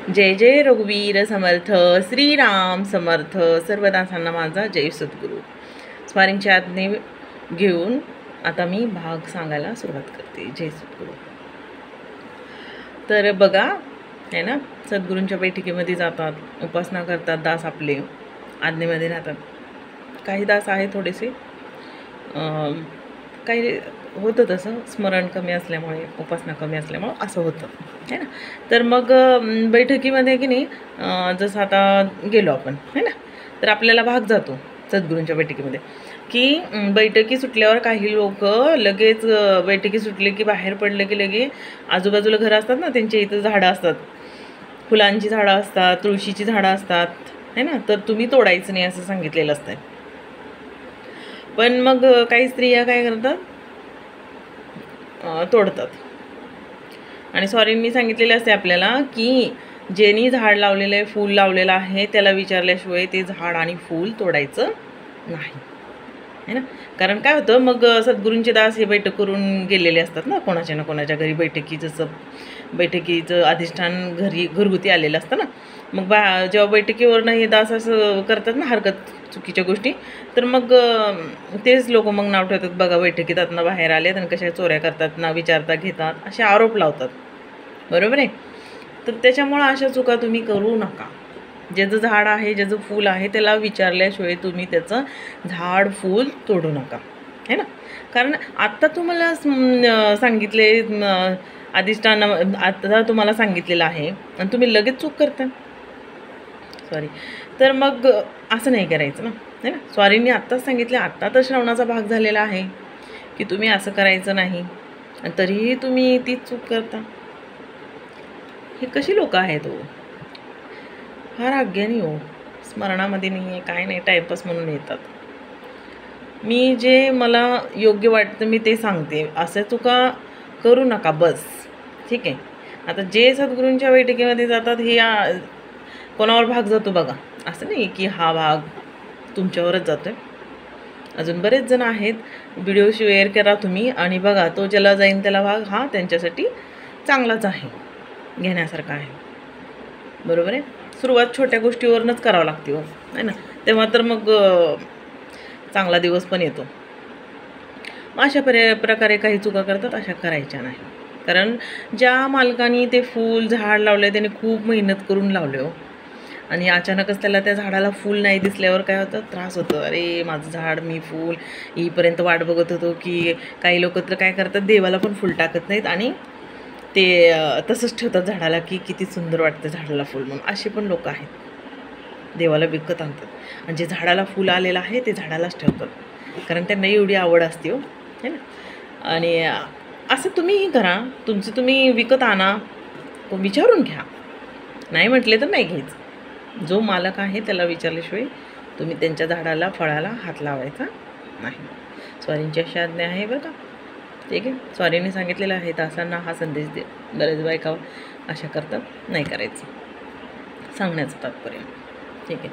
जय जय रघुवीर समर्थ श्रीराम समर्थ सर्वदासांना माझा जय सद्गुरू। स्वारींची आज्ञा घेऊन आता मी भाग सांगायला सुरुवात करते। जय सद्गुरू। तर बघा है ना, सद्गुरूंच्या बैठकीमध्ये जातात, उपासना करतात, दास आपले आज्ञेमध्ये राहतात। काही दास आहे थोडेसे काही होतं तसं, स्मरण कमी असल्यामुळे, उपासना कमी असल्यामुळे असं होतं है ना। तर मग बैठकीमध्ये की नाही, जसं आता गेलो आपण है ना, तर आपल्याला भाग जातो सद्गुरूंच्या बैठकीमध्ये की बैठकी सुटल्यावर काही लोक लगेच बैठकी सुटले की बाहेर पडले की लगे आजूबाजूला घरं असतात ना, त्यांच्या इथं झाडं असतात, फुलांची झाडं असतात, तुळशीची झाडं असतात है ना, तर तुम्ही तोडायचं नाही असं सांगितलेलं असतं। पण मग काही स्त्रिया काय करतात, तोडतात। आणि स्वारींनी सांगितलेले असते आपल्याला की ज्यांनी झाड लावलेलं आहे, फूल लावलेलं आहे, त्याला विचारल्याशिवाय ते झाड आणि फूल तोडायचं नाही है ना। कारण काय होतं, मग सद्गुरूंचे दास हे बैठक करून गेलेले असतात ना, कोणाच्या ना कोणाच्या घरी बैठकी, जसं बैठकीचं अधिष्ठान घरगुती आलेलं असतं ना। मग जेव्हा बैठकीवरनं हे दास असं करतात ना हरकत चुकीच्या गोष्टी, तर मग तेच लोक मग नाव ठेवतात, बघा बैठकीत आतनं बाहेर आले आणि कशा चोऱ्या करतात ना, विचारता घेतात, असे आरोप लावतात, बरोबर आहे। तर त्याच्यामुळं अशा चुका तुम्ही करू नका। ज्याचं झाड आहे, ज्याचं फूल आहे, त्याला विचारल्याशिवाय तुम्ही त्याचं झाड फूल तोडू नका है ना। कारण आत्ता तुम्हाला सांगितले अधिष्ठान, आता तुम्हाला सांगितलेलं आहे आणि तुम्ही लगेच चूक करता, सॉरी। तर मग असं नाही करायचं ना है ना। स्वारींनी आत्ताच सांगितलं, आत्ता तर श्रवणाचा भाग झालेला आहे की तुम्ही असं करायचं नाही, आणि तरीही तुम्ही तीच चूक करता। हे कशी लोक आहेत हो, फार अज्ञानी हो, स्मरणामध्ये नाही आहे, काय नाही, टाईमपास म्हणून येतात। मी जे मला योग्य वाटतं मी ते सांगते, असं चुका करू नका बस, ठीक आहे। आता जे सद्गुरूंच्या बैठकीमध्ये जातात हे कोणावर भाग जातो बघा, असं नाही की हा भाग तुमच्यावरच जातोय, अजून बरेच जण आहेत। व्हिडिओ शेअर करा तुम्ही आणि बघा, तो ज्याला जाईन त्याला भाग हा त्यांच्यासाठी चांगलाच आहे, घेण्यासारखा आहे, बरोबर आहे। सुरुवात छोट्या गोष्टीवरूनच करावं लागते हो है ना, तेव्हा तर मग चांगला दिवस पण येतो। अशा प्रकारे काही चुका करतात, अशा करायच्या नाही। कारण ज्या मालकाने ते फूल झाड लावले त्याने खूप मेहनत करून लावले हो, आणि अचानकच त्याला त्या झाडाला फूल नाही दिसल्यावर काय होतं, त्रास होतो। अरे माझं झाड, मी फूल येईपर्यंत वाट बघत होतो की काही लोक तर काय करतात, देवाला पण फूल टाकत नाहीत आणि ते तसंच ठेवतात झाडाला की किती सुंदर वाटतं झाडाला फूल म्हणून, असे पण लोक आहेत। देवाला विकत आणतात आणि जे झाडाला फूल आलेलं आहे ते झाडालाच ठेवतात, कारण त्यांना एवढी आवड असते हो है ना। आणि असं तुम्हीही करा, तुमचं तुम्ही विकत आणा, विचारून घ्या, नाही म्हटले तर नाही घ्यायचं। जो मालक आहे त्याला विचारल्याशिवाय तुम्ही त्यांच्या झाडाला, फळाला हात लावायचा नाही। स्वारींची अशी आज्ञा आहे बरं का, ठीक आहे। स्वारीने सांगितलेलं आहे, दासांना हा संदेश दे। बरेच बायका अशा करतात, नाही करायचं, सांगण्याचं तात्पर्य, ठीक आहे।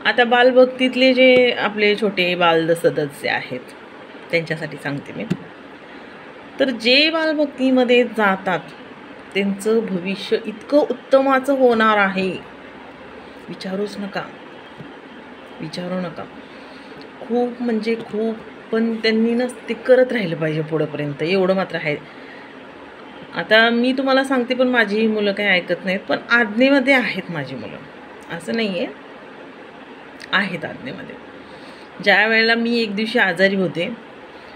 आता बालभक्तीतले जे आपले छोटे बाल सदस्य आहेत त्यांच्यासाठी सांगते मी। तर जे बालभक्तीमध्ये जातात त्यांचं भविष्य इतकं उत्तमाचं होणार आहे, विचारूच नका, विचारू नका, खूप म्हणजे खूप। पण त्यांनी ना ते करत राहिलं पाहिजे पुढंपर्यंत, एवढं मात्र आहे। आता मी तुम्हाला सांगते, पण माझी मुलं काही ऐकत नाहीत, पण आज्ञेमध्ये आहेत माझी मुलं, असं नाही आहे, आहेत आज्ञेमध्ये। ज्या वेळेला मी एक दिवशी आजारी होते,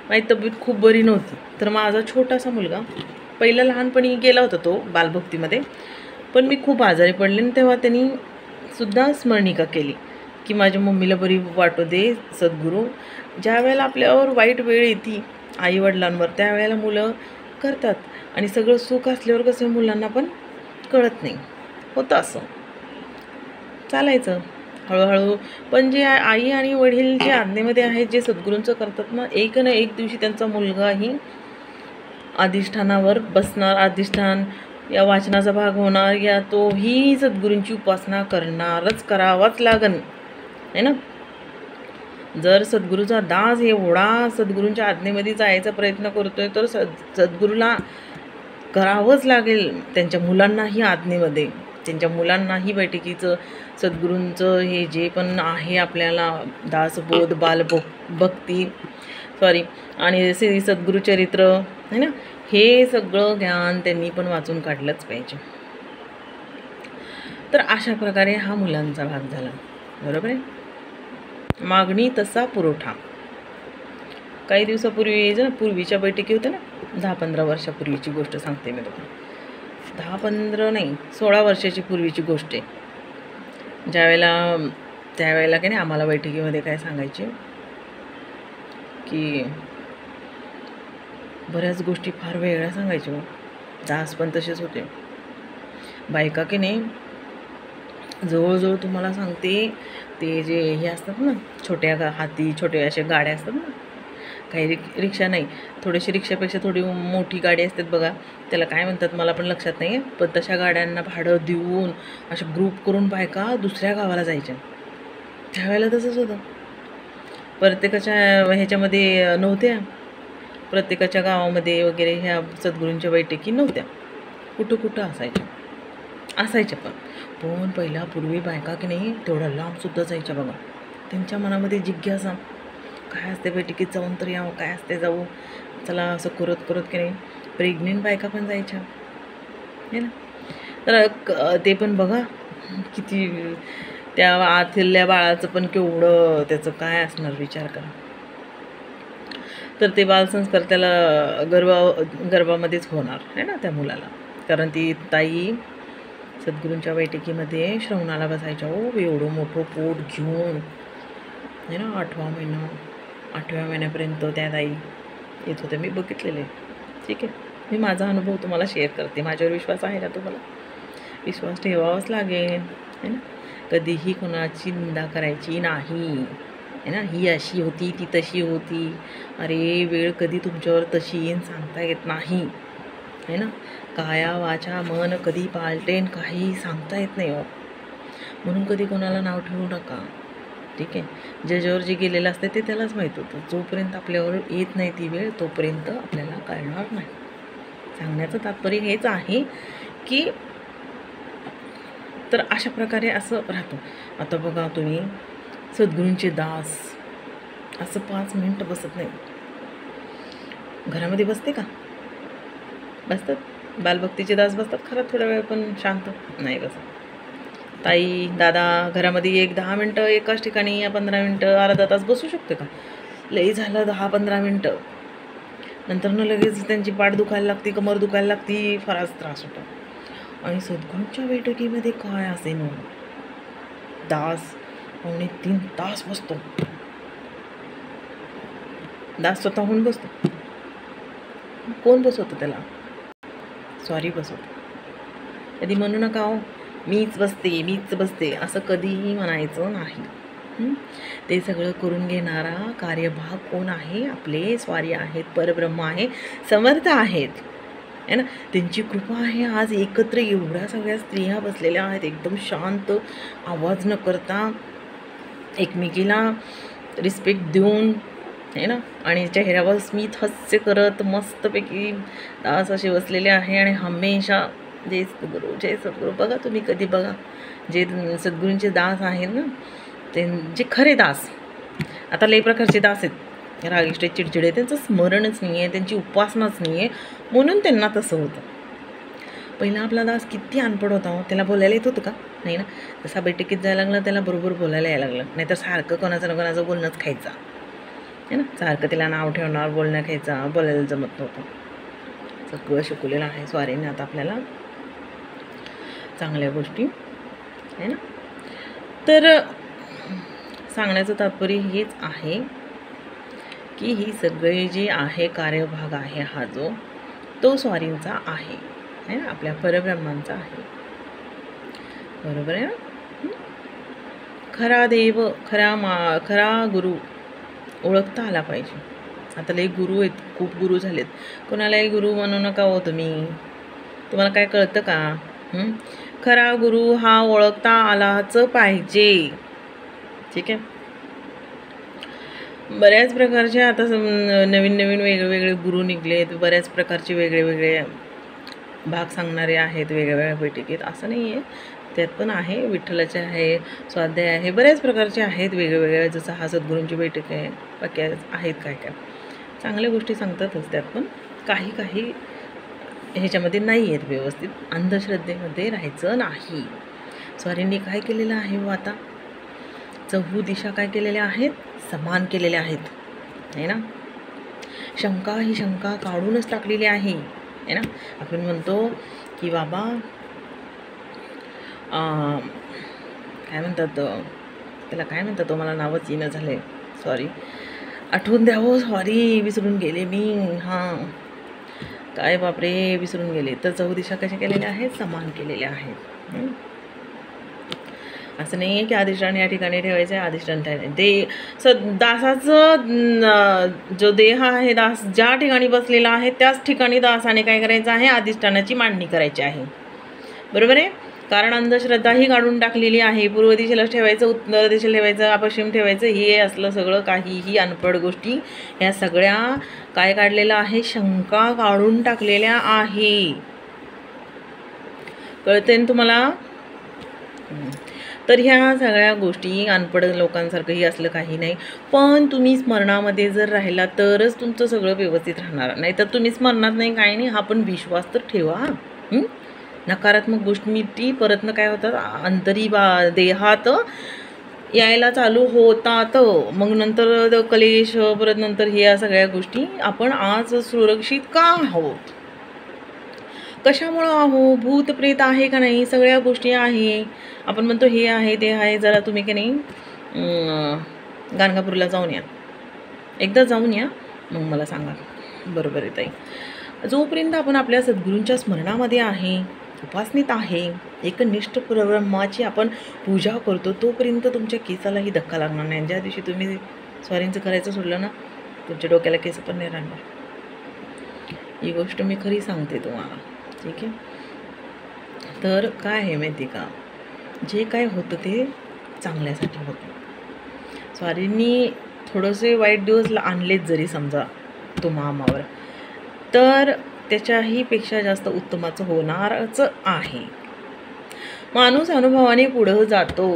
माझी तब्येत खूप बरी नव्हती, तर माझा छोटासा मुलगा, पहिला लहानपणी गेला होता तो बालभक्तीमध्ये, पण मी खूप आजारी पडले आणि तेव्हा त्यांनी सुद्धा स्मरणिका केली की माझ्या मम्मीला बरी वाटू दे सद्गुरू। ज्या वेळेला आपल्यावर वाईट वेळ येते आईवडिलांवर, त्यावेळेला मुलं करतात, आणि सगळं सुख असल्यावर कसं मुलांना पण कळत नाही, होतं असं, चालायचं हळूहळू। पण जे आई आणि वडील जे आज्ञेमध्ये आहेत, जे सद्गुरूंचं करतात ना, एक ना एक दिवशी त्यांचा मुलगाही अधिष्ठानावर बसणार, अधिष्ठान या वाचनाचा भाग होणार, या तोही सद्गुरूंची उपासना करणारच, करावाच लागन है ना। जर सद्गुरूचा दास एवढा सद्गुरूंच्या आज्ञेमध्ये जायचा प्रयत्न करतोय, तर सद्गुरूला करावंच लागेल त्यांच्या मुलांनाही आज्ञेमध्ये त्यांच्या मुलांनाही बैठकीचं सद्गुरूंचं हे जे पण आहे आपल्याला दासबोध भक्ती आणि श्री सद्गुरुचरित्र है ना, हे सगळं ज्ञान त्यांनी पण वाचून काढलंच पाहिजे. तर अशा प्रकारे हा मुलांचा भाग झाला. बरोबर आहे. मागणी तसा पुरवठा. काही दिवसापूर्वी पूर्वीच्या बैठकी होत्या ना, 10-15 वर्षापूर्वीची गोष्ट सांगते मी तुम्हाला. 10-15 नाही, 16 वर्षाची पूर्वीची गोष्ट आहे. त्यावेळेला की नाही आम्हाला बैठकीमध्ये काय सांगायचे की बऱ्याच गोष्टी फार वेगळ्या सांगायच्या. दास पण तसेच होते. बायका की नाही जवळजवळ तुम्हाला सांगते, ते जे हे असतात ना छोट्या हाती छोटे अशा गाड्या असतात ना, काही रिक्षा नाही, थोडीशी रिक्षापेक्षा थोडी मोठी गाडी असतात बघा, त्याला काय म्हणतात मला पण लक्षात नाही, पण तशा गाड्यांना भाडं देऊन अशा ग्रुप करून बायका दुसऱ्या गावाला जायच्या. त्यावेळेला तसंच होतं. प्रत्येकाच्या ह्याच्यामध्ये नव्हत्या, प्रत्येकाच्या गावामध्ये वगैरे ह्या सद्गुरूंच्या बैठकी नव्हत्या, कुठं असायच्या पण पूर्वी बायका की नाही तेवढा लांबसुद्धा जायच्या बघा. त्यांच्या मनामध्ये जिज्ञासा काय असते, बैठकीत जाऊन तर यावं, काय असते जाऊ चला, असं करत की नाही प्रेग्नेंट बायका पण जायच्या है ना. तर ते पण बघा किती, त्या आतल्या बाळाचं पण केवढं त्याचं काय असणार विचार करा. तर ते बालसंस्कार त्याला गर्भामध्येच होणार आहे ना त्या मुलाला, कारण ती ताई सद्गुरूंच्या बैठकीमध्ये श्रवणाला बसायच्या. एवढं मोठं पोट घेऊन आहे ना, 8व्या महिन्यापर्यंत त्या ताई येत होत्या. मी बघितलेले. ठीक आहे, मी माझा अनुभव तुम्हाला शेअर करते. माझ्यावर विश्वास आहे ना तुम्हाला? विश्वास ठेवावाच लागेल है ना. कधीही कोणाची निंदा करायची नाही है ना. ही अशी होती, ती तशी होती, अरे वेळ कधी तुमच्यावर तशी येईन सांगता येत नाही है ना. काया वाचा मन कधी पालटेन काही सांगता येत नाही हो. म्हणून कधी कोणाला नाव ठेवू नका. ठीक आहे, ज्याच्यावर जे गेलेलं असते ते त्यालाच माहीत होतं. जोपर्यंत आपल्यावर येत नाही ती वेळ तोपर्यंत आपल्याला कळणार नाही. सांगण्याचं तात्पर्य हेच आहे की तर अशा प्रकारे असं राहतो. आता बघा तुम्ही सद्गुरूंचे दास असं 5 मिनिटं बसत नाही. घरामध्ये बसते का? बसतात. बालभक्तीचे दास बसतात खरं थोडा वेळ, पण शांत नाही बसत. ताई दादा घरामध्ये 10 मिनटं एकाच ठिकाणी या 15 मिनटं अर्धा तास बसू शकते का? लई झालं 10-15 मिनटं, नंतर लगेच त्यांची पाठ दुखायला लागती, कमर दुखायला लागती, फारच त्रास होतो. आणि सद्गुरूंच्या बैठकीमध्ये काय असे ना, दास 2.5-3 तास बसतो. दास स्वतःहून बसतो. कोण बसवतो त्याला? सॉरी बसवतो. कधी म्हणू नका हो मीच बसते असं कधीही म्हणायचं नाही. ते सगळं करून घेणारा कार्यभाग कोण आहे? आपले स्वारी आहेत, परब्रह्म आहे, समर्थ आहेत है ना. त्यांची कृपा आहे. आज एकत्र एवढ्या सगळ्या स्त्रिया बसलेल्या आहेत, एकदम शांत, आवाज न करता, एकमेकीला रिस्पेक्ट देऊन है ना, आणि चेहऱ्यावर स्मित हास्य करत मस्तपैकी दास असे बसलेले आहे. आणि हमेशा जय सद्गुरू बघा, तुम्ही कधी बघा जे सद्गुरूंचे दास आहेत ना, ते जे खरे दास. आता लई प्रकारचे दास आहेत, रागिष्ट, चिडचिडे, त्यांचं स्मरणच नाही आहे, त्यांची उपासनाच नाही आहे, म्हणून त्यांना तसं होतं. पहिला आपला दास किती अनपड होता हो, त्याला बोलायला येत होतं का? नाही ना. तसा बैठकीत जायला लागला त्याला बरोबर बोलायला यायला लागलं, नाहीतर सारखं कोणाचं ना कोणाचं बोलणंच खायचं है ना. सारखं तिला नाव ठेवणार, बोलणं खायचा, बोलायला जमत नव्हतं. सगळं शिकवलेलं आहे स्वारीने आता आपल्याला, चांगल्या गोष्टी है ना. तर सांगण्याचं तात्पर्य हेच आहे की ही सगळे जे आहे कार्यभाग आहे हा जो तो स्वारींचा आहे है ना, आपल्या परब्रह्मांचा आहे. बरोबर आहे ना. खरा देव, खरा गुरु ओळखता आला पाहिजे. आता लई गुरु आहेत, खूप गुरु झालेत. कोणालाही गुरु म्हणू नका हो तुम्ही. तुम्हाला काय कळतं का? खरा गुरु हा ओळखता आलाच पाहिजे. ठीक आहे. बऱ्याच प्रकारचे आता नवीन वेगवेगळे गुरु निघलेत, बऱ्याच प्रकारचे वेगळे भाग सांगणारे आहेत वेगवेगळ्या बैठकीत, असं नाही आहे. त्यात पण आहे, विठ्ठलाचे आहे, स्वाध्याय आहे, बऱ्याच प्रकारचे आहेत वेगवेगळ्या, जसं हा सद्गुरूंची बैठक आहे, बाकी आहेत काय काय चांगल्या गोष्टी सांगतातच. त्यात पण काही काही ह्याच्यामध्ये नाही आहेत व्यवस्थित. अंधश्रद्धेमध्ये राहायचं नाही. स्वारींनी काय केलेलं आहे व आता चहू दिशा काय केलेल्या आहेत, समान केलेल्या आहेत, आहे ना. शंका ही शंका काढूनच टाकलेली आहे ना. आपण म्हणतो की बाबा काय म्हणतात त्याला, काय म्हणतात तो, मला नावच येणं झालं, सॉरी, आठवून द्यावं, सॉरी विसरून गेले मी. हां, काय बापरे, विसरून गेले. तर चहू दिशा कशा केलेल्या आहेत, समान केलेल्या आहेत. असं नाही आहे की अधिष्ठान या ठिकाणी ठेवायचं आहे, अधिष्ठान ते दासाचं जो देह आहे, दास ज्या ठिकाणी बसलेला आहे त्याच ठिकाणी दासाने काय करायचं आहे, अधिष्ठानाची मांडणी करायची आहे. बरोबर आहे. कारण अंधश्रद्धा ही काढून टाकलेली आहे. पूर्व दिशेला ठेवायचं, उत्तर दिशेला ठेवायचं, पश्चिम ठेवायचं, हे असलं सगळं काहीही अनपढ गोष्टी ह्या सगळ्या काय काढलेलं आहे, शंका काढून टाकलेल्या आहे. कळते ना तुम्हाला. तर ह्या सगळ्या गोष्टी अनपढ लोकांसारखंही असलं काही नाही. पण तुम्ही स्मरणामध्ये जर राहिला तरच तुमचं सगळं व्यवस्थित राहणार. नाही तर तुम्ही स्मरणात नाही, काही नाही, हा पण विश्वास तर ठेवा. नकारात्मक गोष्टी परतनं काय होतात, अंतरी देहात यायला चालू होतात. मग नंतर कलेश, परत नंतर ह्या सगळ्या गोष्टी. आपण आज सुरक्षित का आहोत, कशामुळं आहो, भूत प्रेत आहे का नाही, सगळ्या गोष्टी आहे. आपण म्हणतो हे आहे ते आहे. जरा तुम्ही की नाही गाणगापूरला जाऊन या, एकदा जाऊन या, मग मला सांगा. बरोबर आहे ताई. जोपर्यंत आपण आपल्या सद्गुरूंच्या स्मरणामध्ये आहे, उपासनेत आहे, एकनिष्ठ परब्रह्माची आपण पूजा करतो, तोपर्यंत तुमच्या केसालाही धक्का लागणार नाही. ज्या दिवशी तुम्ही स्वारींचं करायचं सोडलं ना, तुमच्या डोक्याला केस पण नाही राहणार. ही गोष्ट मी खरी सांगते तुम्हाला, ठीक आहे. तर काय आहे माहिती का, जे काय होतं ते चांगल्यासाठी होतं. स्वारींनी थोडेसे वाईट दिवस आणलेच जरी समजा तुम्हावर, तर त्याच्याही पेक्षा जास्त उत्तमाचं होणारच आहे. माणूस अनुभवाने पुढं जातो.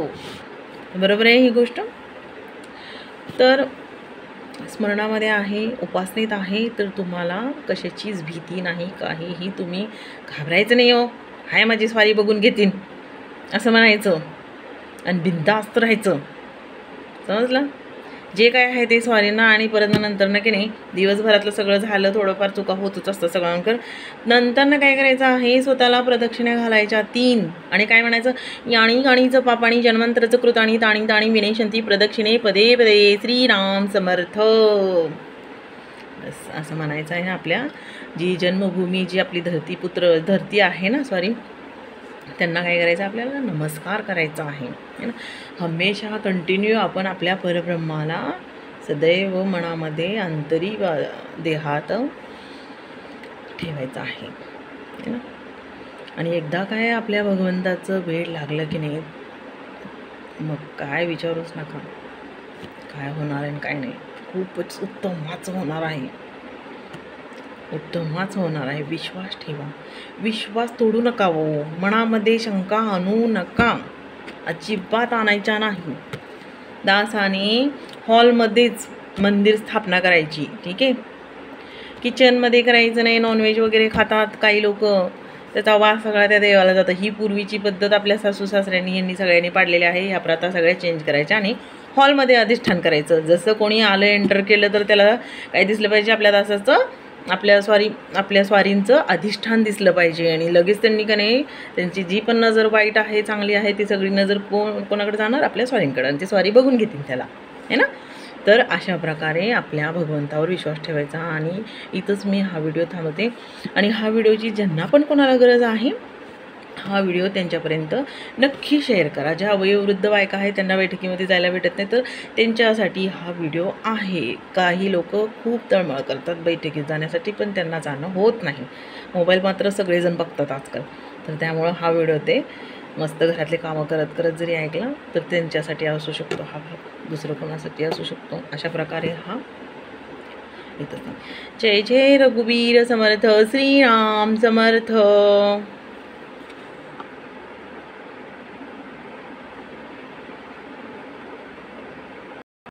बरोबर आहे ही गोष्ट. तर स्मरणामध्ये आहे, उपासनेत आहे, तर तुम्हाला कशाचीच भीती नाही, काहीही तुम्ही घाबरायचं नाही. हो, हाय माझी स्वारी बघून घेतील असं म्हणायचं आणि बिनधास्त राहायचं. समजलं. जे काय आहे ते स्वारींना. आणि परत नंतर ना की नाही, दिवसभरातलं सगळं झालं, थोडंफार चुका होतच असतं सगळ्यांकर. नंतर ना काय करायचं आहे, स्वतःला प्रदक्षिणा घालायच्या 3 आणि काय म्हणायचं, याणी गाणीचं पापाणी जन्मांतरचं कृताणी ताणी ताणी विनयशंती प्रदक्षिणे पदे पदे श्रीराम समर्थ, असं म्हणायचं आहे. आपल्या जी जन्मभूमी, जी आपली धरती आहे ना, सॉरी, त्यांना काय करायचं, आपल्याला नमस्कार करायचा आहे ना. हमेशा कंटिन्यू आपण आपल्या परब्रह्माला सदैव मनामध्ये, अंतरी देहात ठेवायचं आहे ना. आणि एकदा काय आपल्या भगवंताचं वेळ लागलं की नाही, मग काय विचारूच नका, काय होणार आहे काय नाही. खूपच उत्तमच होणार आहे, उत्तमच होणार आहे. विश्वास ठेवा, विश्वास तोडू नका. हो, मनामध्ये शंका आणू नका, अजिबात आणायच्या नाही. दासाने हॉलमध्येच मंदिर स्थापना करायची, ठीक आहे. किचनमध्ये करायचं नाही. नॉनव्हेज वगैरे खातात काही लोक, त्याचा वास सगळा त्या देवाला जातं. ही पूर्वीची पद्धत आपल्या सासू सासऱ्यांनी यांनी सगळ्यांनी पाडलेली आहे. ह्या प्रथा सगळ्या चेंज करायच्या आणि हॉलमध्ये अधिष्ठान करायचं. जसं कोणी आलं, एंटर केलं, तर त्याला काय दिसलं पाहिजे, आपल्या दासाचं, आपल्या स्वारींचं अधिष्ठान दिसलं पाहिजे. आणि लगेच त्यांनी का नाही, त्यांची जी पण नजर वाईट आहे चांगली आहे ती सगळी नजर कोणाकडे जाणार, आपल्या स्वारींकडे, आणि ते स्वारी बघून घेतील त्याला, है ना. तर अशा प्रकारे आपल्या भगवंतावर विश्वास ठेवायचा. आणि इथंच मी हा व्हिडिओ थांबवते. आणि हा व्हिडिओची ज्यांना पण कोणाला गरज आहे, हा व्हिडिओ त्यांच्यापर्यंत नक्की शेअर करा. ज्या वयोवृद्ध बायका आहेत त्यांना बैठकीमध्ये जायला भेटत नाही, तर त्यांच्यासाठी हा व्हिडिओ आहे. काही लोक खूप तळमळ करतात बैठकीत जाण्यासाठी, पण त्यांना जाणं होत नाही. मोबाईल मात्र सगळेजण बघतात आजकाल, तर त्यामुळं हा व्हिडिओ ते मस्त घरातले कामं करत करत जरी ऐकला तर त्यांच्यासाठी असू शकतो हा भाग, दुसरं कोणासाठी असू शकतो. अशा प्रकारे हा येतच नाही. जय जय रघुवीर समर्थ, श्रीराम समर्थ.